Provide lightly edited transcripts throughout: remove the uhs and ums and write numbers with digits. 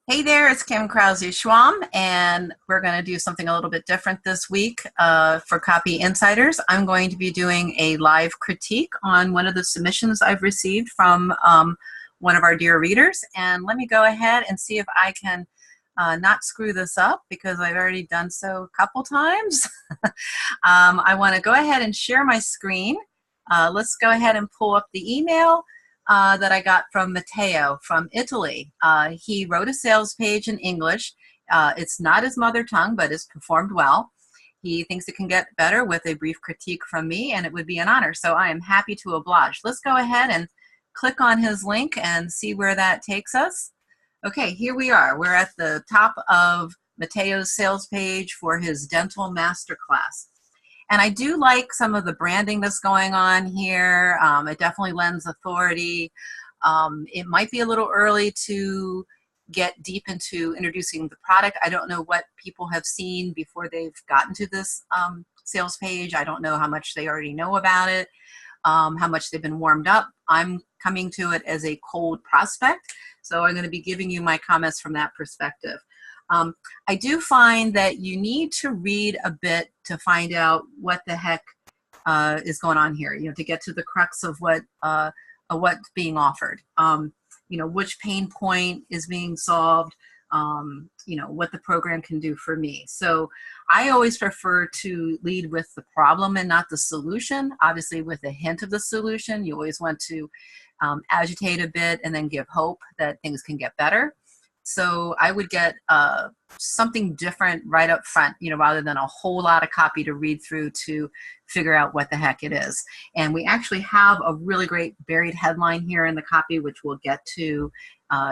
Hey there, it's Kim Krause-Schwam, and we're going to do something a little bit different this week for Copy Insiders. I'm going to be doing a live critique on one of the submissions I've received from one of our dear readers. And let me go ahead and see if I can not screw this up because I've already done so a couple times. I want to go ahead and share my screen. Let's go ahead and pull up the email that I got from Matteo from Italy. He wrote a sales page in English. It's not his mother tongue, but it's performed well. He thinks it can get better with a brief critique from me, and it would be an honor. So I am happy to oblige. Let's go ahead and click on his link and see where that takes us. Okay, here we are. We're at the top of Matteo's sales page for his dental masterclass. And I do like some of the branding that's going on here. It definitely lends authority. It might be a little early to get deep into introducing the product. I don't know what people have seen before they've gotten to this sales page. I don't know how much they already know about it, how much they've been warmed up. I'm coming to it as a cold prospect, so I'm going to be giving you my comments from that perspective. I do find that you need to read a bit to find out what the heck is going on here, to get to the crux of what's being offered. Which pain point is being solved, what the program can do for me. So I always prefer to lead with the problem and not the solution. Obviously, with a hint of the solution, you always want to agitate a bit and then give hope that things can get better. So I would get something different right up front, rather than a whole lot of copy to read through to figure out what the heck it is. And we actually have a really great buried headline here in the copy, which we'll get to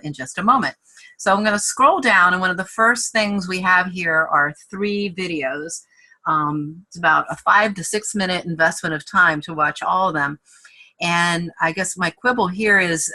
in just a moment. So I'm going to scroll down, and one of the first things we have here are 3 videos. It's about a 5 to 6 minute investment of time to watch all of them. And I guess my quibble here is,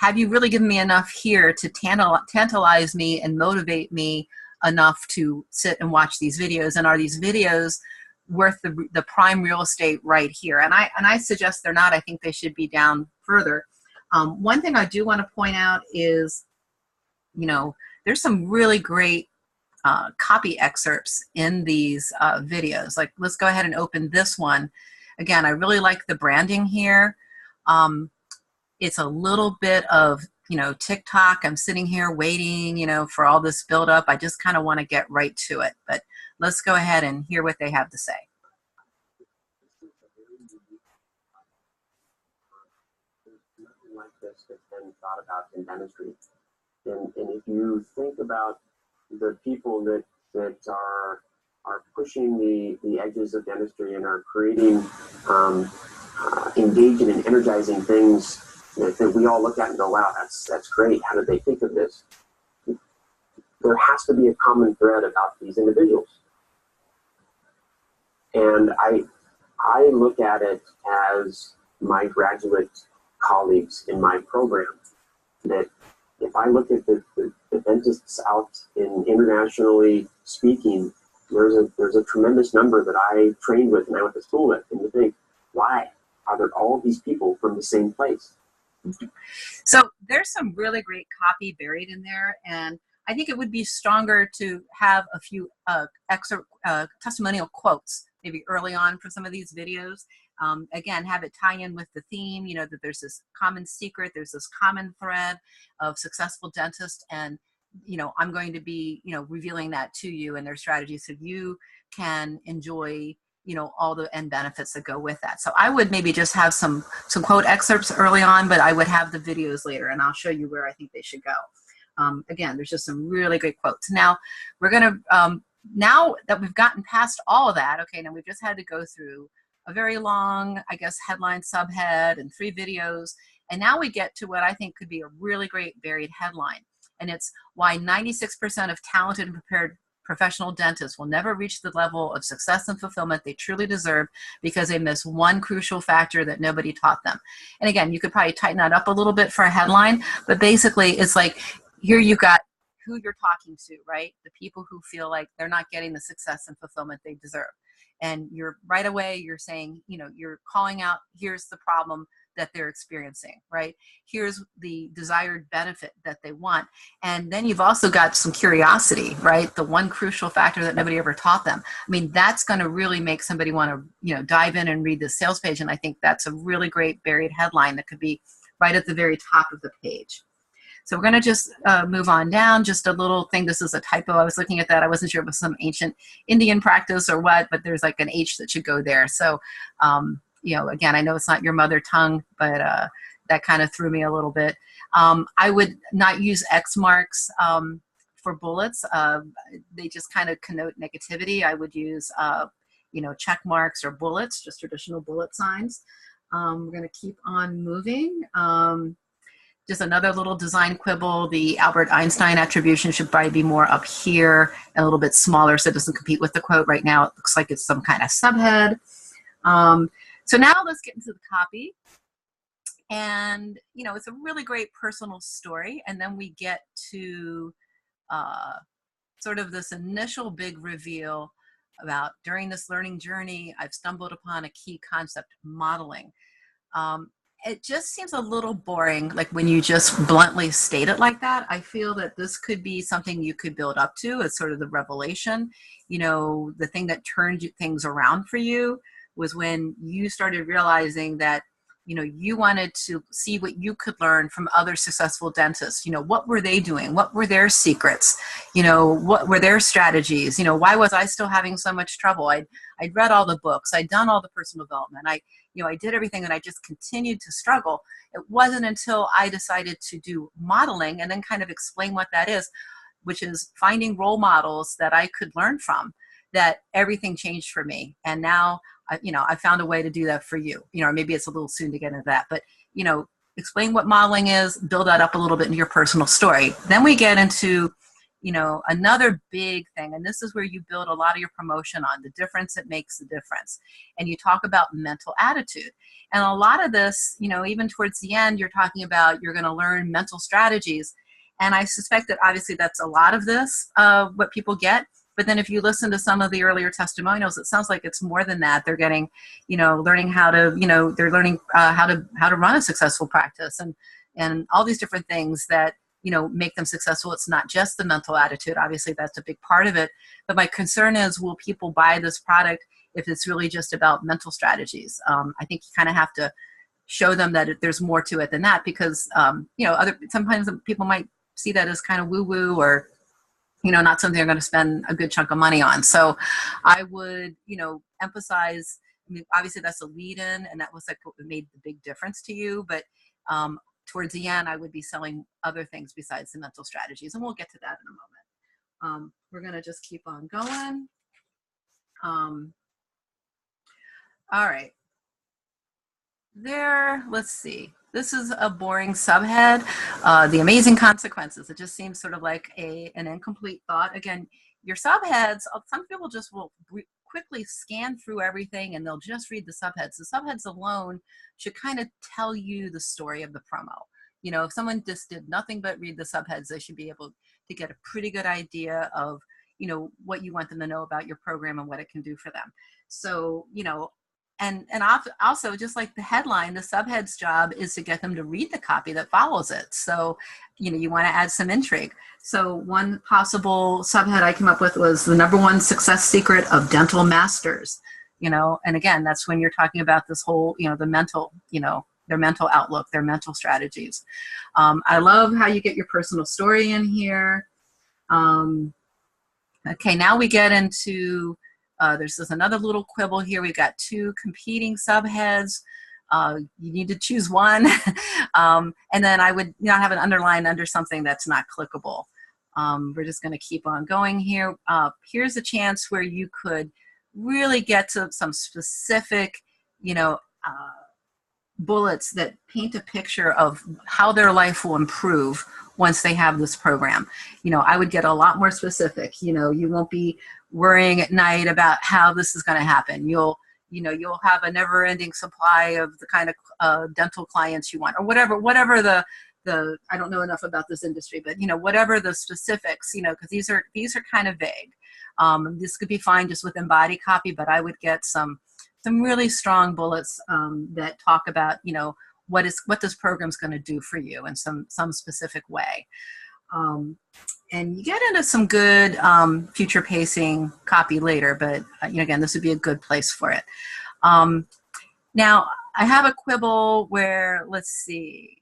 have you really given me enough here to tantalize me and motivate me enough to sit and watch these videos? And are these videos worth the prime real estate right here? And I suggest they're not. I think they should be down further. One thing I do want to point out is, there's some really great copy excerpts in these videos. Like, let's go ahead and open this one. Again, I really like the branding here. It's a little bit of, TikTok. I'm sitting here waiting, for all this buildup. I just kind of want to get right to it. But let's go ahead and hear what they have to say. Nothing like this that's been thought about in dentistry. And if you think about the people that are pushing the edges of dentistry and are creating engaging and energizing things that we all look at and go, wow, that's great. How did they think of this? There has to be a common thread about these individuals. And I look at it as my graduate colleagues in my program, that if I look at the dentists out in internationally speaking, there's a tremendous number that I trained with and I went to school with, and you think, why are there all these people from the same place? So there's some really great copy buried in there, and I think it would be stronger to have a few testimonial quotes maybe early on for some of these videos. Again, have it tie in with the theme, that there's this common secret, there's this common thread of successful dentists, and I'm going to be revealing that to you and their strategies so you can enjoy all the end benefits that go with that. So I would maybe just have some quote excerpts early on, but I would have the videos later, and I'll show you where I think they should go. Again, there's just some really great quotes. Now we're going to, now that we've gotten past all of that, okay, now we've just had to go through a very long, I guess, headline, subhead, and 3 videos, and now we get to what I think could be a really great buried headline, and it's why 96% of talented and prepared professional dentists will never reach the level of success and fulfillment they truly deserve because they miss one crucial factor that nobody taught them. And again, you could probably tighten that up a little bit for a headline, but basically it's like, here you've got who you're talking to, right? The people who feel like they're not getting the success and fulfillment they deserve. And you're right away, you're saying, you're calling out, here's the problem, that they're experiencing, right? Here's the desired benefit that they want. And then you've also got some curiosity, right? The one crucial factor that nobody ever taught them. I mean, that's going to really make somebody want to, dive in and read the sales page. And I think that's a really great buried headline that could be right at the very top of the page. So we're going to just move on down. Just a little thing. This is a typo. I was looking at that. I wasn't sure if it was some ancient Indian practice or what, but there's like an H that should go there. So, again, I know it's not your mother tongue, but that kind of threw me a little bit. I would not use X marks for bullets. They just kind of connote negativity. I would use, check marks or bullets, just traditional bullet signs. We're going to keep on moving. Just another little design quibble. The Albert Einstein attribution should probably be more up here and a little bit smaller so it doesn't compete with the quote. Right now it looks like it's some kind of subhead. So now let's get into the copy. And, it's a really great personal story. And then we get to sort of this initial big reveal about during this learning journey, I've stumbled upon a key concept, modeling. It just seems a little boring, like when you just bluntly state it like that. I feel that this could be something you could build up to as sort of the revelation. The thing that turned things around for you was when you started realizing that, you wanted to see what you could learn from other successful dentists. What were they doing? What were their secrets? What were their strategies? Why was I still having so much trouble? I'd read all the books. I'd done all the personal development. I did everything and I just continued to struggle. It wasn't until I decided to do modeling and then kind of explain what that is, which is finding role models that I could learn from, that everything changed for me. And now, I found a way to do that for you. Or maybe it's a little soon to get into that, but, explain what modeling is, build that up a little bit in your personal story. Then we get into, another big thing, and this is where you build a lot of your promotion on, the difference that makes the difference. And you talk about mental attitude. And a lot of this, even towards the end, you're talking about you're going to learn mental strategies. And I suspect that obviously that's a lot of this, what people get. But then if you listen to some of the earlier testimonials, it sounds like it's more than that. They're getting, learning how to, they're learning how to run a successful practice and all these different things that, make them successful. It's not just the mental attitude. Obviously, that's a big part of it. But my concern is, will people buy this product if it's really just about mental strategies? I think you kind of have to show them that there's more to it than that, because, sometimes people might see that as kind of woo-woo or, not something they're going to spend a good chunk of money on. So I would, emphasize, obviously that's a lead in, and that was like what made the big difference to you. But towards the end, I would be selling other things besides the mental strategies. And we'll get to that in a moment. We're going to just keep on going. All right. Let's see. This is a boring subhead, the amazing consequences. It just seems sort of like an incomplete thought. Again, your subheads, some people just will quickly scan through everything and they'll just read the subheads. The subheads alone should kind of tell you the story of the promo. If someone just did nothing but read the subheads, they should be able to get a pretty good idea of, what you want them to know about your program and what it can do for them. So, and also, just like the headline, the subhead's job is to get them to read the copy that follows it. So, you want to add some intrigue. So one possible subhead I came up with was the #1 success secret of dental masters. And again, that's when you're talking about this whole, the mental, their mental outlook, their mental strategies. I love how you get your personal story in here. Okay, now we get into, there's another little quibble here. We've got 2 competing subheads. You need to choose one. And then I would not have an underline under something that's not clickable. We're just going to keep on going here. Here's a chance where you could really get to some specific, bullets that paint a picture of how their life will improve once they have this program. I would get a lot more specific. You won't be worrying at night about how this is going to happen. You'll have a never-ending supply of the kind of dental clients you want, or whatever the I don't know enough about this industry, but whatever the specifics, because these are kind of vague. This could be fine just with embody copy, but I would get some really strong bullets that talk about, what this program's going to do for you in some specific way. And you get into some good future pacing copy later, but again, this would be a good place for it. Now, I have a quibble where, let's see,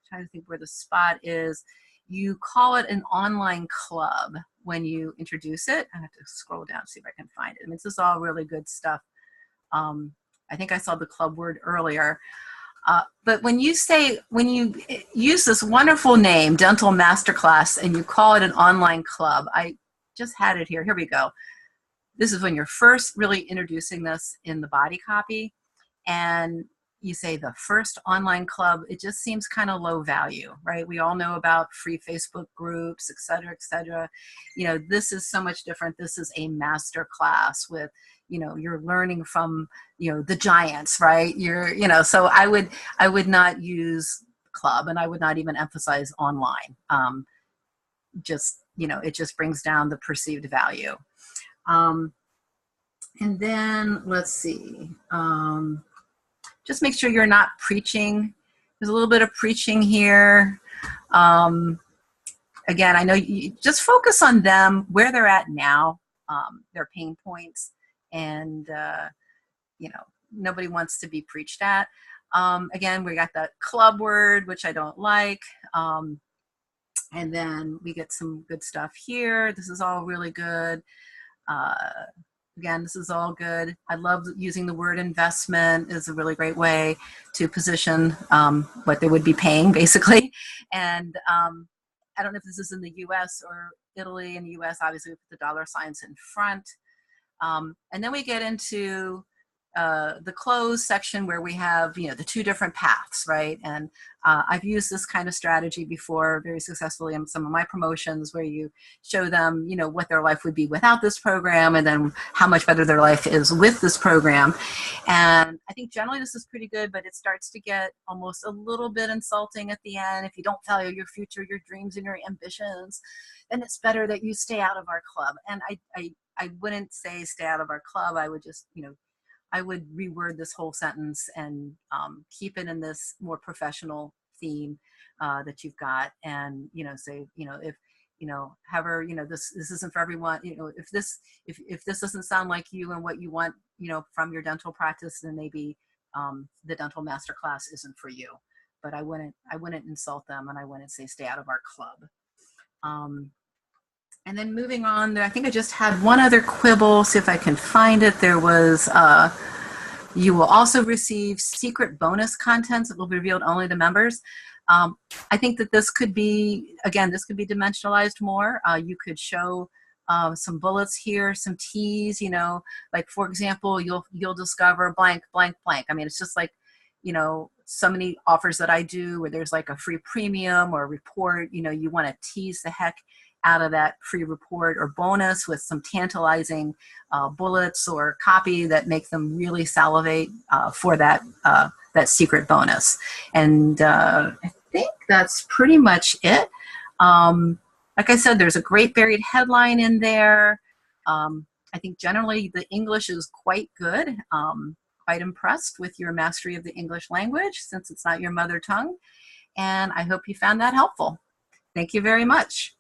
trying to think where the spot is. You call it an online club when you introduce it. I have to scroll down to see if I can find it. I mean, this is all really good stuff. I think I saw the club word earlier. But when you use this wonderful name, Dental Masterclass, and you call it an online club, I just had it here. Here we go. This is when you're first really introducing this in the body copy, and you say the first online club. It just seems kind of low value, right? We all know about free Facebook groups, et cetera, et cetera. This is so much different. This is a master class with, you're learning from, the giants, right? So I would not use club, and I would not even emphasize online. It just brings down the perceived value. And then let's see. Just make sure you're not preaching. There's a little bit of preaching here. Again, I know you just focus on them, where they're at now, their pain points, and nobody wants to be preached at. Again, we got that club word, which I don't like. And then we get some good stuff here. This is all really good. Again, this is all good. I love using the word investment is a really great way to position what they would be paying, basically. And I don't know if this is in the US or Italy. In the US, obviously, we put the dollar signs in front. And then we get into the close section where we have, the two different paths, right? And I've used this kind of strategy before very successfully in some of my promotions, where you show them, what their life would be without this program, and then how much better their life is with this program. And I think generally this is pretty good, but it starts to get almost a little bit insulting at the end. If you don't value your future, your dreams, and your ambitions, then it's better that you stay out of our club. And I wouldn't say stay out of our club. I would just, I would reword this whole sentence and keep it in this more professional theme that you've got, and say, if however, this isn't for everyone. If this doesn't sound like you and what you want, from your dental practice, then maybe the Dental Masterclass isn't for you. But I wouldn't insult them, and I wouldn't say stay out of our club. And then moving on, I think I just had one other quibble. See if I can find it. There was, you will also receive secret bonus contents that will be revealed only to members. I think that this could be, again, this could be dimensionalized more. You could show some bullets here, some T's, like, for example, you'll discover blank, blank, blank. I mean, it's just like, so many offers that I do where there's like a free premium or report, you want to tease the heck out of that free report or bonus with some tantalizing bullets or copy that make them really salivate for that secret bonus. And I think that's pretty much it. Like I said, there's a great buried headline in there. I think generally the English is quite good. Quite impressed with your mastery of the English language, since it's not your mother tongue. And I hope you found that helpful. Thank you very much.